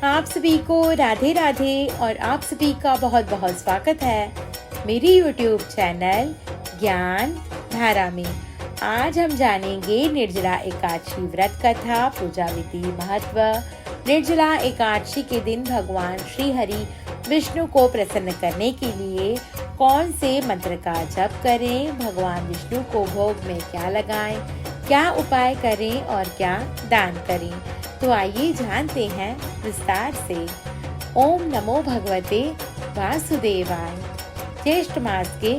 आप सभी को राधे राधे और आप सभी का बहुत बहुत स्वागत है मेरी YouTube चैनल ज्ञान धारा में। आज हम जानेंगे निर्जला एकादशी व्रत कथा, पूजा विधि, महत्व। निर्जला एकादशी के दिन भगवान श्री हरि विष्णु को प्रसन्न करने के लिए कौन से मंत्र का जप करें, भगवान विष्णु को भोग में क्या लगाएं, क्या उपाय करें और क्या दान करें। तो आइए जानते हैं विस्तार से। ओम नमो भगवते वासुदेवाय। ज्येष्ठ मास के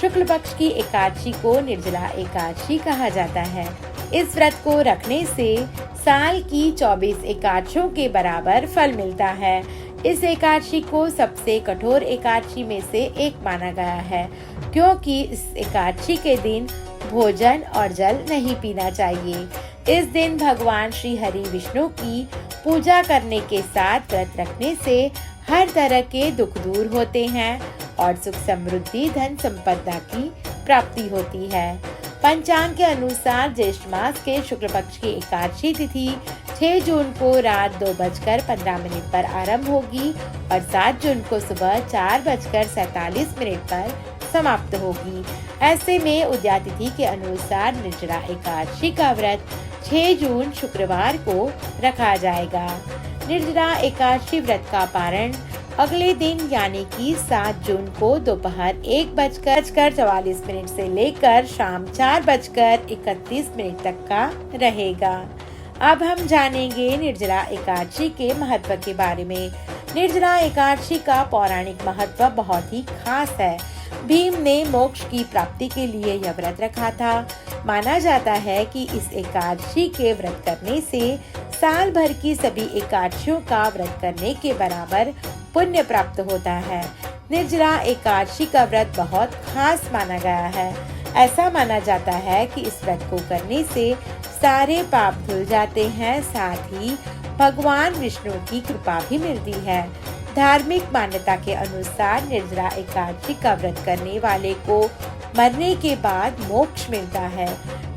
शुक्ल पक्ष की एकादशी को निर्जला एकादशी कहा जाता है। इस व्रत को रखने से साल की 24 एकादशियों के बराबर फल मिलता है। इस एकादशी को सबसे कठोर एकादशी में से एक माना गया है, क्योंकि इस एकादशी के दिन भोजन और जल नहीं पीना चाहिए। इस दिन भगवान श्री हरि विष्णु की पूजा करने के साथ व्रत रखने से हर तरह के दुख दूर होते हैं और सुख समृद्धि धन संपदा की प्राप्ति होती है। पंचांग के अनुसार ज्येष्ठ मास के शुक्ल पक्ष की एकादशी तिथि 6 जून को रात 2:15 पर आरंभ होगी और 7 जून को सुबह 4:47 पर समाप्त होगी। ऐसे में उदया तिथि के अनुसार निर्जला एकादशी का व्रत 6 जून शुक्रवार को रखा जाएगा। निर्जला एकादशी व्रत का पारण अगले दिन यानी कि 7 जून को दोपहर 1:44 से लेकर शाम 4:31 तक का रहेगा। अब हम जानेंगे निर्जला एकादशी के महत्व के बारे में। निर्जला एकादशी का पौराणिक महत्व बहुत ही खास है। भीम ने मोक्ष की प्राप्ति के लिए यह व्रत रखा था। माना जाता है कि इस एकादशी के व्रत करने से साल भर की सभी एकादशियों का व्रत करने के बराबर पुण्य प्राप्त होता है। निर्जला एकादशी का व्रत बहुत खास माना गया है। ऐसा माना जाता है कि इस व्रत को करने से सारे पाप धुल जाते हैं, साथ ही भगवान विष्णु की कृपा भी मिलती है। धार्मिक मान्यता के अनुसार निर्जला एकादशी का व्रत करने वाले को मरने के बाद मोक्ष मिलता है।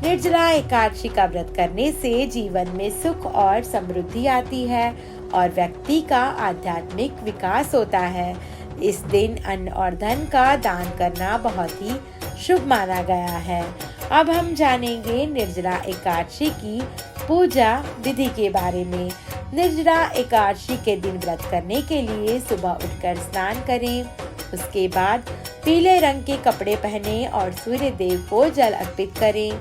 निर्जला एकादशी का व्रत करने से जीवन में सुख और समृद्धि आती है और व्यक्ति का आध्यात्मिक विकास होता है। इस दिन अन्न और धन का दान करना बहुत ही शुभ माना गया है। अब हम जानेंगे निर्जला एकादशी की पूजा विधि के बारे में। निर्जला एकादशी के दिन व्रत करने के लिए सुबह उठकर स्नान करें। उसके बाद पीले रंग के कपड़े पहने और सूर्य देव को जल अर्पित करें।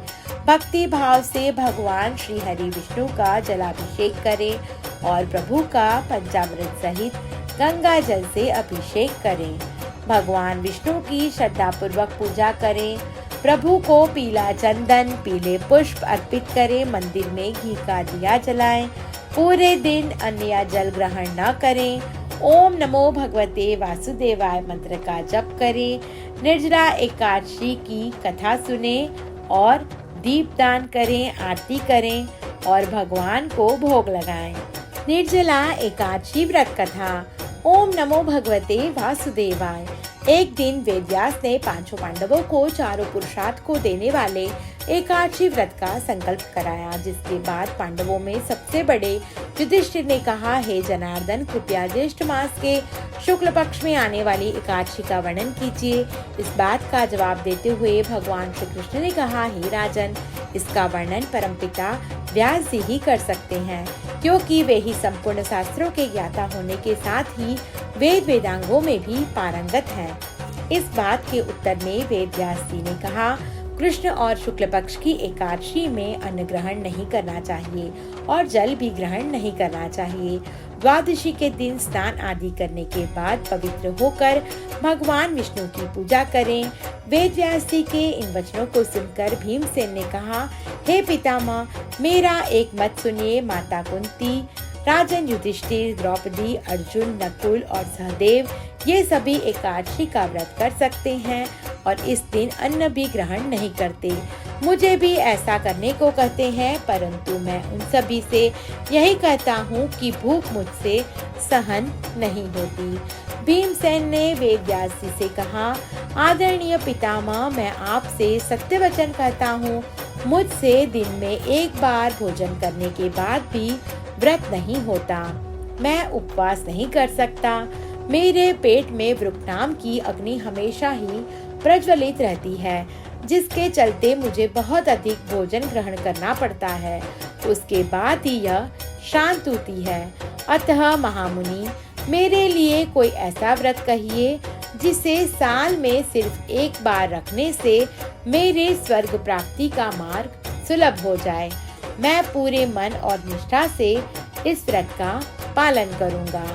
भक्ति भाव से भगवान श्री हरि विष्णु का जलाभिषेक करें और प्रभु का पंचामृत सहित गंगा जल से अभिषेक करें। भगवान विष्णु की श्रद्धा पूर्वक पूजा करें। प्रभु को पीला चंदन, पीले पुष्प अर्पित करें। मंदिर में घी का दिया जलाएं। पूरे दिन अन्न या जल ग्रहण न करें। ओम नमो भगवते वासुदेवाय मंत्र का जप करें। निर्जला एकादशी की कथा सुने और दीपदान करें, आरती करें और भगवान को भोग लगाएं। निर्जला एकादशी व्रत कथा। ओम नमो भगवते वासुदेवाय। एक दिन वेदव्यास ने 5 पांडवों को चारों पुरुषार्थ को देने वाले एकादशी व्रत का संकल्प कराया, जिसके बाद पांडवों में सबसे बड़े युधिष्ठिर ने कहा, हे जनार्दन, कृपया ज्येष्ठ मास के शुक्ल पक्ष में आने वाली एकादशी का वर्णन कीजिए। इस बात का जवाब देते हुए भगवान श्री कृष्ण ने कहा, हे राजन, इसका वर्णन परमपिता व्यास जी ही कर सकते हैं, क्योंकि वे ही संपूर्ण शास्त्रों के ज्ञाता होने के साथ ही वेद वेदांगों में भी पारंगत हैं। इस बात के उत्तर में वेद व्यास जी ने कहा, कृष्ण और शुक्ल पक्ष की एकादशी में अन्न ग्रहण नहीं करना चाहिए और जल भी ग्रहण नहीं करना चाहिए। द्वादशी के दिन स्नान आदि करने के बाद पवित्र होकर भगवान विष्णु की पूजा करें। वेद व्यास जी के इन वचनों को सुनकर भीमसेन ने कहा, हे पितामह, मेरा एक मत सुनिए। माता कुंती, राजन युधिष्ठिर, द्रौपदी, अर्जुन, नकुल और सहदेव ये सभी एकादशी का व्रत कर सकते हैं और इस दिन अन्न भी ग्रहण नहीं करते। मुझे भी ऐसा करने को कहते हैं, परंतु मैं उन सभी से यही कहता हूँ कि भूख मुझसे सहन नहीं होती। भीमसेन ने वेद व्यास जी से कहा, आदरणीय पितामह, मैं आपसे सत्य वचन कहता हूँ, मुझसे दिन में एक बार भोजन करने के बाद भी व्रत नहीं होता। मैं उपवास नहीं कर सकता। मेरे पेट में वृक नाम की अग्नि हमेशा ही प्रज्वलित रहती है, जिसके चलते मुझे बहुत अधिक भोजन ग्रहण करना पड़ता है। उसके बाद ही यह शांत होती है। अतः महामुनि, मेरे लिए कोई ऐसा व्रत कहिए जिसे साल में सिर्फ एक बार रखने से मेरे स्वर्ग प्राप्ति का मार्ग सुलभ हो जाए। मैं पूरे मन और निष्ठा से इस व्रत का पालन करूंगा।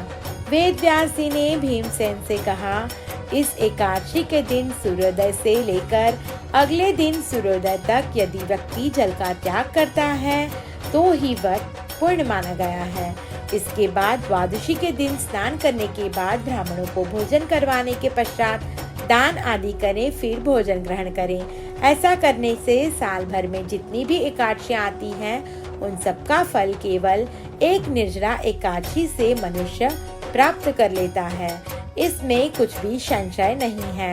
वेदव्यासी ने भीमसेन से कहा, इस एकादशी के दिन सूर्योदय से लेकर अगले दिन सूर्योदय तक यदि व्यक्ति जल का त्याग करता है तो ही व्रत पूर्ण माना गया है। इसके बाद द्वादशी के दिन स्नान करने के बाद ब्राह्मणों को भोजन करवाने के पश्चात दान आदि करें, फिर भोजन ग्रहण करें। ऐसा करने से साल भर में जितनी भी एकादशियां आती हैं, उन सबका फल केवल एक निर्जला एकादशी से मनुष्य प्राप्त कर लेता है। इसमें कुछ भी संशय नहीं है।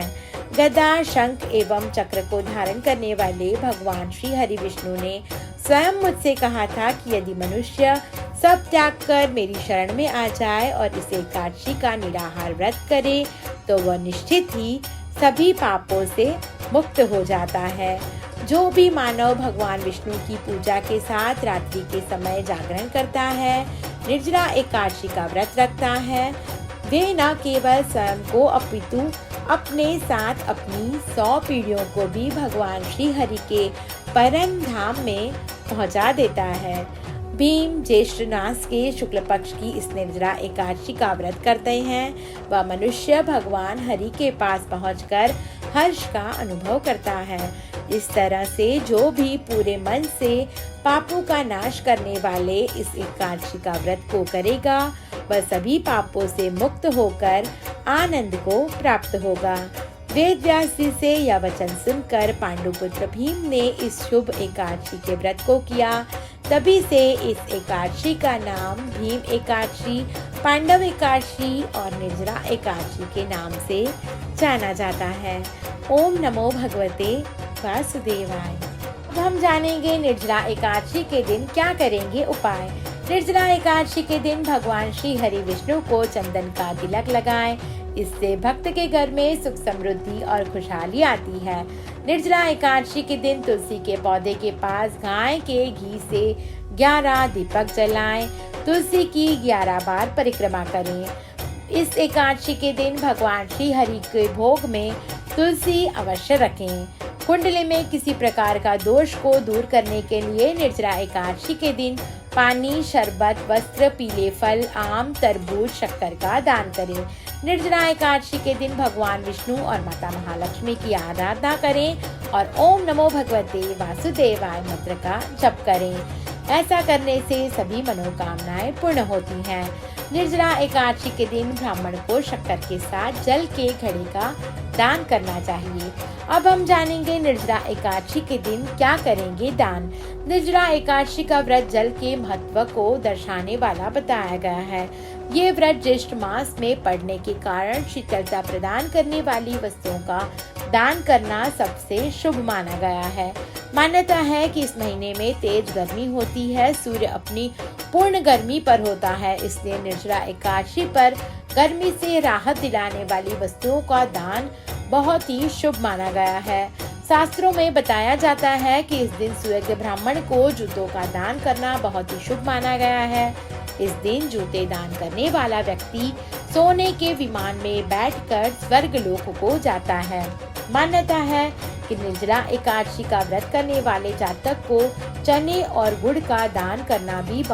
गदा, शंख एवं चक्र को धारण करने वाले भगवान श्री हरि विष्णु ने स्वयं मुझसे कहा था कि यदि मनुष्य सब त्याग कर मेरी शरण में आ जाए और इस एकादशी का निराहार व्रत करे तो वह निश्चित ही सभी पापों से मुक्त हो जाता है। जो भी मानव भगवान विष्णु की पूजा के साथ रात्रि के समय जागरण करता है, निर्जला एकादशी का व्रत रखता है, वे न केवल स्वयं को अपितु अपने साथ अपनी 100 पीढ़ियों को भी भगवान श्री हरि के परम धाम में पहुंचा देता है। भीम ज्येष्ठ मास के शुक्ल पक्ष की इस निर्जला एकादशी का व्रत करते हैं, वह मनुष्य भगवान हरि के पास पहुंचकर हर्ष का अनुभव करता है। इस तरह से जो भी पूरे मन से पापों का नाश करने वाले इस एकादशी का व्रत को करेगा, वह सभी पापों से मुक्त होकर आनंद को प्राप्त होगा। वेदव्यास जी से यह वचन सुनकर पांडुपुत्र भीम ने इस शुभ एकादशी के व्रत को किया। तभी से इस एकादशी का नाम भीम एकादशी, पांडव एकादशी और निर्जला एकादशी के नाम से जाना जाता है। ओम नमो भगवते वासुदेवाय। अब हम जानेंगे निर्जला एकादशी के दिन क्या करेंगे उपाय। निर्जला एकादशी के दिन भगवान श्री हरि विष्णु को चंदन का तिलक लगाएं। इससे भक्त के घर में सुख समृद्धि और खुशहाली आती है। निर्जला एकादशी के दिन तुलसी के पौधे के पास गाय के घी से 11 दीपक जलाएं। तुलसी की 11 बार परिक्रमा करें। इस एकादशी के दिन भगवान श्री हरि के भोग में तुलसी अवश्य रखें। कुंडली में किसी प्रकार का दोष को दूर करने के लिए निर्जला एकादशी के दिन पानी, शरबत, वस्त्र, पीले फल, आम, तरबूज, शक्कर का दान करें। निर्जला एकादशी के दिन भगवान विष्णु और माता महालक्ष्मी की आराधना करें और ओम नमो भगवते वासुदेवाय मंत्र का जप करें। ऐसा करने से सभी मनोकामनाएं पूर्ण होती हैं। निर्जला एकादशी के दिन ब्राह्मण को शक्कर के साथ जल के घड़े का दान करना चाहिए। अब हम जानेंगे निर्जला एकादशी के दिन क्या करेंगे दान। निर्जला एकादशी का व्रत जल के महत्व को दर्शाने वाला बताया गया है। ये व्रत ज्येष्ठ मास में पड़ने के कारण शीतलता प्रदान करने वाली वस्तुओं का दान करना सबसे शुभ माना गया है। मान्यता है कि इस महीने में तेज गर्मी होती है, सूर्य अपनी पूर्ण गर्मी पर होता है, इसलिए निर्जला एकादशी पर गर्मी से राहत दिलाने वाली वस्तुओं का दान बहुत ही शुभ माना गया है। शास्त्रों में बताया जाता है कि इस दिन सूर्य के ब्राह्मण को जूतों का दान करना बहुत ही शुभ माना गया है। इस दिन जूते दान करने वाला व्यक्ति सोने के विमान में बैठकर स्वर्ग लोक को जाता है। मान्यता है कि निर्जला एकादशी का व्रत करने वाले जातक को चने और गुड़ का दान करना भी